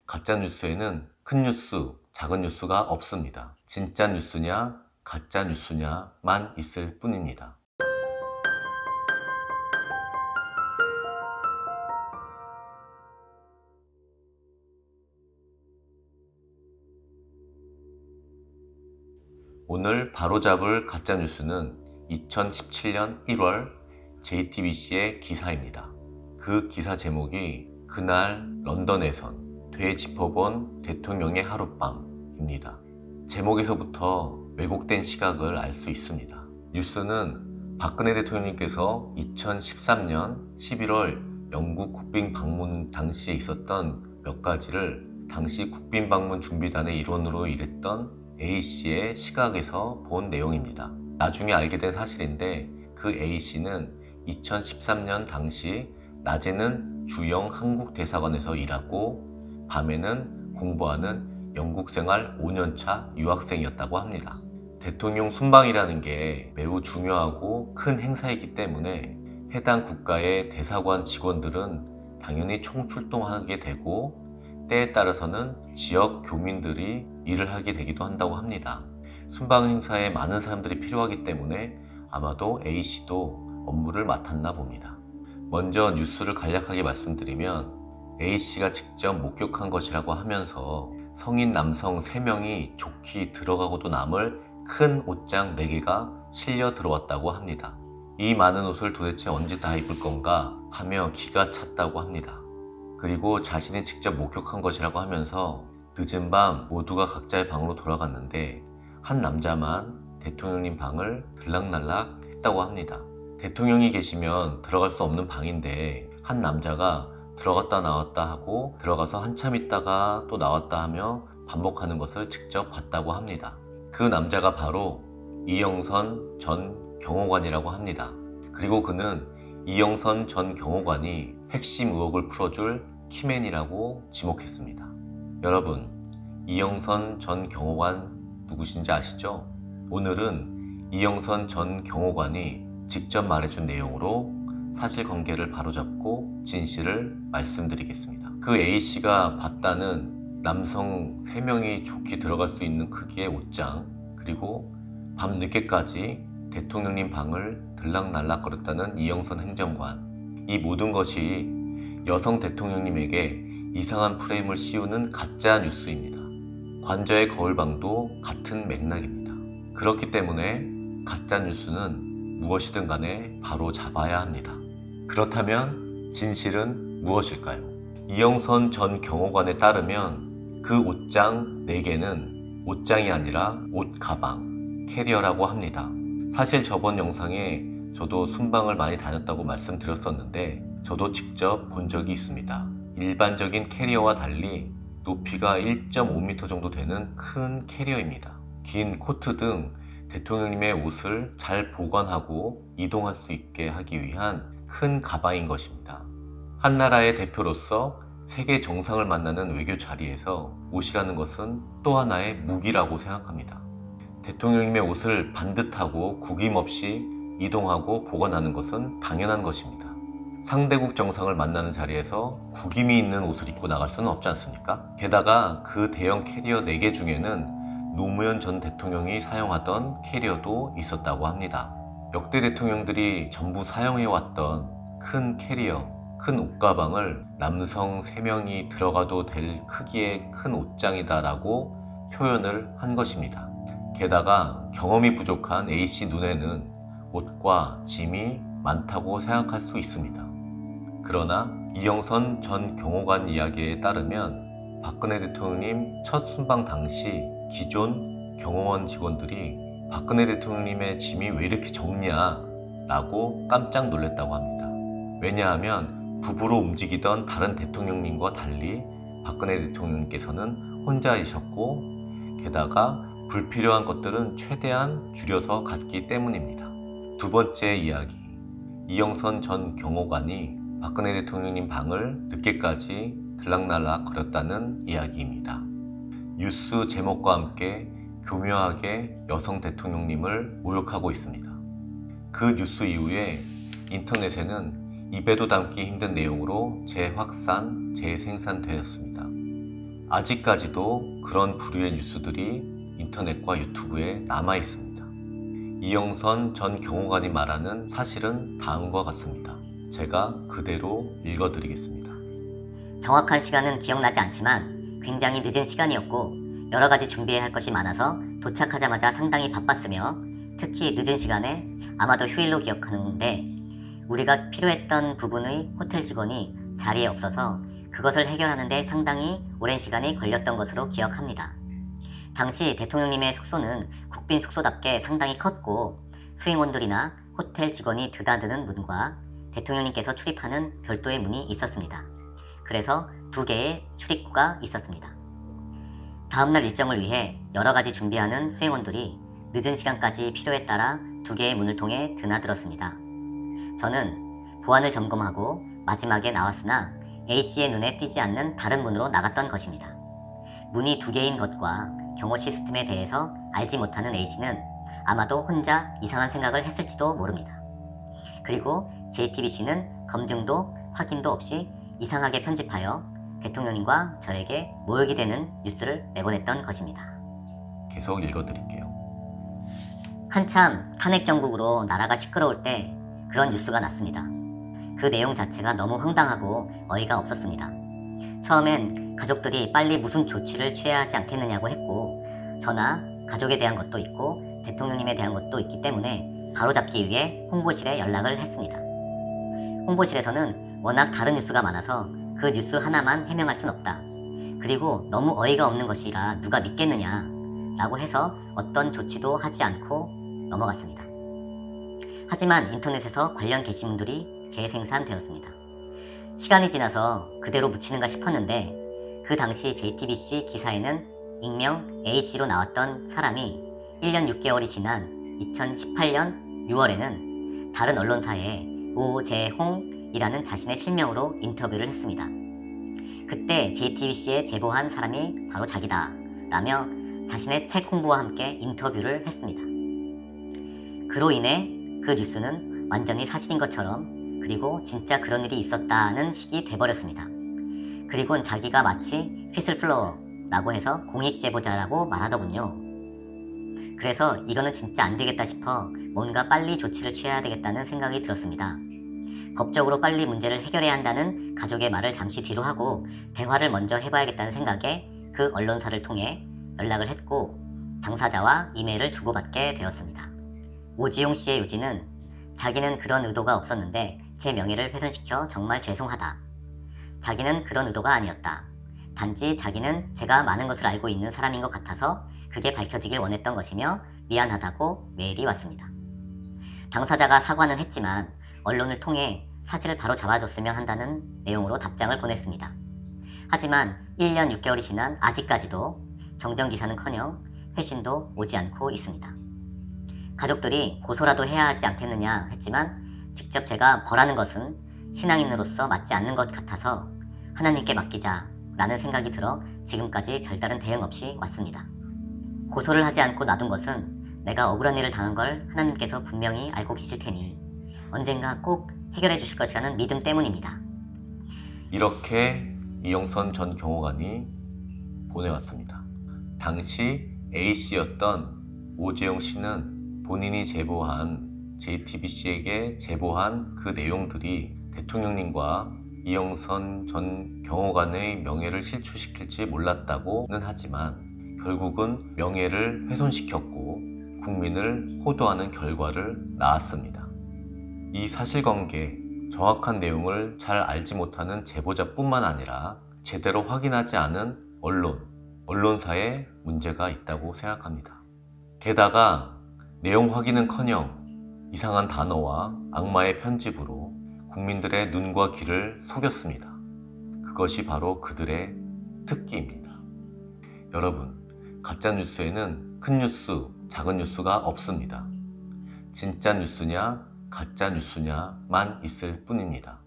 가짜 뉴스에는 큰 뉴스, 작은 뉴스가 없습니다. 진짜 뉴스냐, 가짜 뉴스냐만 있을 뿐입니다. 오늘 바로잡을 가짜뉴스는 2017년 1월 JTBC의 기사입니다. 그 기사 제목이 그날 런던에선 되짚어본 대통령의 하룻밤입니다. 제목에서부터 왜곡된 시각을 알 수 있습니다. 뉴스는 박근혜 대통령님께서 2013년 11월 영국 국빈 방문 당시에 있었던 몇 가지를 당시 국빈 방문 준비단의 일원으로 일했던 A씨의 시각에서 본 내용입니다. 나중에 알게 된 사실인데 그 A씨는 2013년 당시 낮에는 주영 한국대사관에서 일하고 밤에는 공부하는 영국 생활 5년차 유학생이었다고 합니다. 대통령 순방이라는 게 매우 중요하고 큰 행사이기 때문에 해당 국가의 대사관 직원들은 당연히 총출동하게 되고 때에 따라서는 지역 교민들이 일을 하게 되기도 한다고 합니다. 순방 행사에 많은 사람들이 필요하기 때문에 아마도 A씨도 업무를 맡았나 봅니다. 먼저 뉴스를 간략하게 말씀드리면 A씨가 직접 목격한 것이라고 하면서 성인 남성 3명이 좋게 들어가고도 남을 큰 옷장 4개가 실려 들어왔다고 합니다. 이 많은 옷을 도대체 언제 다 입을 건가 하며 기가 찼다고 합니다. 그리고 자신이 직접 목격한 것이라고 하면서 늦은 밤 모두가 각자의 방으로 돌아갔는데 한 남자만 대통령님 방을 들락날락 했다고 합니다. 대통령이 계시면 들어갈 수 없는 방인데 한 남자가 들어갔다 나왔다 하고 들어가서 한참 있다가 또 나왔다 하며 반복하는 것을 직접 봤다고 합니다. 그 남자가 바로 이영선 전 경호관이라고 합니다. 그리고 그는 이영선 전 경호관이 핵심 의혹을 풀어줄 키맨이라고 지목했습니다. 여러분, 이영선 전 경호관 누구신지 아시죠? 오늘은 이영선 전 경호관이 직접 말해준 내용으로 사실관계를 바로잡고 진실을 말씀드리겠습니다. 그 A씨가 봤다는 남성 3명이 좋게 들어갈 수 있는 크기의 옷장, 그리고 밤늦게까지 대통령님 방을 들락날락거렸다는 이영선 행정관, 이 모든 것이 여성 대통령님에게 이상한 프레임을 씌우는 가짜 뉴스입니다. 관저의 거울방도 같은 맥락입니다. 그렇기 때문에 가짜 뉴스는 무엇이든 간에 바로 잡아야 합니다. 그렇다면 진실은 무엇일까요? 이영선 전 경호관에 따르면 그 옷장 4개는 옷장이 아니라 옷가방, 캐리어라고 합니다. 사실 저번 영상에 저도 순방을 많이 다녔다고 말씀드렸었는데 저도 직접 본 적이 있습니다. 일반적인 캐리어와 달리 높이가 1.5m 정도 되는 큰 캐리어입니다. 긴 코트 등 대통령님의 옷을 잘 보관하고 이동할 수 있게 하기 위한 큰 가방인 것입니다. 한 나라의 대표로서 세계 정상을 만나는 외교 자리에서 옷이라는 것은 또 하나의 무기라고 생각합니다. 대통령님의 옷을 반듯하고 구김없이 이동하고 보관하는 것은 당연한 것입니다. 상대국 정상을 만나는 자리에서 구김이 있는 옷을 입고 나갈 수는 없지 않습니까? 게다가 그 대형 캐리어 4개 중에는 노무현 전 대통령이 사용하던 캐리어도 있었다고 합니다. 역대 대통령들이 전부 사용해왔던 큰 캐리어, 큰 옷가방을 남성 3명이 들어가도 될 크기의 큰 옷장이다 라고 표현을 한 것입니다. 게다가 경험이 부족한 A씨 눈에는 옷과 짐이 많다고 생각할 수 있습니다. 그러나 이영선 전 경호관 이야기에 따르면 박근혜 대통령님 첫 순방 당시 기존 경호원 직원들이 박근혜 대통령님의 짐이 왜 이렇게 적냐 라고 깜짝 놀랐다고 합니다. 왜냐하면 부부로 움직이던 다른 대통령님과 달리 박근혜 대통령님께서는 혼자이셨고 게다가 불필요한 것들은 최대한 줄여서 갔기 때문입니다. 두 번째 이야기, 이영선 전 경호관이 박근혜 대통령님 방을 늦게까지 들락날락 거렸다는 이야기입니다. 뉴스 제목과 함께 교묘하게 여성 대통령님을 모욕하고 있습니다. 그 뉴스 이후에 인터넷에는 입에도 담기 힘든 내용으로 재확산, 재생산되었습니다. 아직까지도 그런 부류의 뉴스들이 인터넷과 유튜브에 남아 있습니다. 이영선 전 경호관이 말하는 사실은 다음과 같습니다. 제가 그대로 읽어드리겠습니다. 정확한 시간은 기억나지 않지만 굉장히 늦은 시간이었고 여러 가지 준비해야 할 것이 많아서 도착하자마자 상당히 바빴으며 특히 늦은 시간에 아마도 휴일로 기억하는데 우리가 필요했던 부분의 호텔 직원이 자리에 없어서 그것을 해결하는 데 상당히 오랜 시간이 걸렸던 것으로 기억합니다. 당시 대통령님의 숙소는 국빈 숙소답게 상당히 컸고 수행원들이나 호텔 직원이 드나드는 문과 대통령님께서 출입하는 별도의 문이 있었습니다. 그래서 2개의 출입구가 있었습니다. 다음날 일정을 위해 여러가지 준비하는 수행원들이 늦은 시간까지 필요에 따라 2개의 문을 통해 드나들었습니다. 저는 보안을 점검하고 마지막에 나왔으나 A씨의 눈에 띄지 않는 다른 문으로 나갔던 것입니다. 문이 2개인 것과 경호 시스템에 대해서 알지 못하는 A씨는 아마도 혼자 이상한 생각을 했을지도 모릅니다. 그리고 JTBC는 검증도 확인도 없이 이상하게 편집하여 대통령님과 저에게 모욕이 되는 뉴스를 내보냈던 것입니다. 계속 읽어드릴게요. 한참 탄핵정국으로 나라가 시끄러울 때 그런 뉴스가 났습니다. 그 내용 자체가 너무 황당하고 어이가 없었습니다. 처음엔 가족들이 빨리 무슨 조치를 취해야 하지 않겠느냐고 했고 저나 가족에 대한 것도 있고 대통령님에 대한 것도 있기 때문에 바로잡기 위해 홍보실에 연락을 했습니다. 홍보실에서는 워낙 다른 뉴스가 많아서 그 뉴스 하나만 해명할 순 없다. 그리고 너무 어이가 없는 것이라 누가 믿겠느냐 라고 해서 어떤 조치도 하지 않고 넘어갔습니다. 하지만 인터넷에서 관련 게시물들이 재생산되었습니다. 시간이 지나서 그대로 묻히는가 싶었는데 그 당시 JTBC 기사에는 익명 A씨로 나왔던 사람이 1년 6개월이 지난 2018년 6월에는 다른 언론사에 오재홍이라는 자신의 실명으로 인터뷰를 했습니다. 그때 JTBC에 제보한 사람이 바로 자기다 라며 자신의 책 홍보와 함께 인터뷰를 했습니다. 그로 인해 그 뉴스는 완전히 사실인 것처럼 그리고 진짜 그런 일이 있었다는 식이 돼버렸습니다. 그리고는 자기가 마치 휘슬플로어라고 해서 공익제보자라고 말하더군요. 그래서 이거는 진짜 안 되겠다 싶어 뭔가 빨리 조치를 취해야 되겠다는 생각이 들었습니다. 법적으로 빨리 문제를 해결해야 한다는 가족의 말을 잠시 뒤로 하고 대화를 먼저 해봐야겠다는 생각에 그 언론사를 통해 연락을 했고 당사자와 이메일을 주고받게 되었습니다. 오지용 씨의 요지는 자기는 그런 의도가 없었는데 제 명예를 훼손시켜 정말 죄송하다. 자기는 그런 의도가 아니었다. 단지 자기는 제가 많은 것을 알고 있는 사람인 것 같아서 그게 밝혀지길 원했던 것이며 미안하다고 메일이 왔습니다. 당사자가 사과는 했지만 언론을 통해 사실을 바로 잡아줬으면 한다는 내용으로 답장을 보냈습니다. 하지만 1년 6개월이 지난 아직까지도 정정기사는커녕 회신도 오지 않고 있습니다. 가족들이 고소라도 해야 하지 않겠느냐 했지만 직접 제가 벌하는 것은 신앙인으로서 맞지 않는 것 같아서 하나님께 맡기자 라는 생각이 들어 지금까지 별다른 대응 없이 왔습니다. 고소를 하지 않고 놔둔 것은 내가 억울한 일을 당한 걸 하나님께서 분명히 알고 계실 테니 언젠가 꼭 해결해 주실 것이라는 믿음 때문입니다. 이렇게 이영선 전 경호관이 보내왔습니다. 당시 A씨였던 오재용 씨는 본인이 제보한 JTBC에게 제보한 그 내용들이 대통령님과 이영선 전 경호관의 명예를 실추시킬지 몰랐다고는 하지만 결국은 명예를 훼손시켰고 국민을 호도하는 결과를 낳았습니다. 이 사실관계, 정확한 내용을 잘 알지 못하는 제보자뿐만 아니라 제대로 확인하지 않은 언론사에 문제가 있다고 생각합니다. 게다가 내용 확인은커녕 이상한 단어와 악마의 편집으로 국민들의 눈과 귀를 속였습니다. 그것이 바로 그들의 특기입니다. 여러분, 가짜뉴스에는 큰 뉴스, 작은 뉴스가 없습니다. 진짜 뉴스냐, 가짜 뉴스냐만 있을 뿐입니다.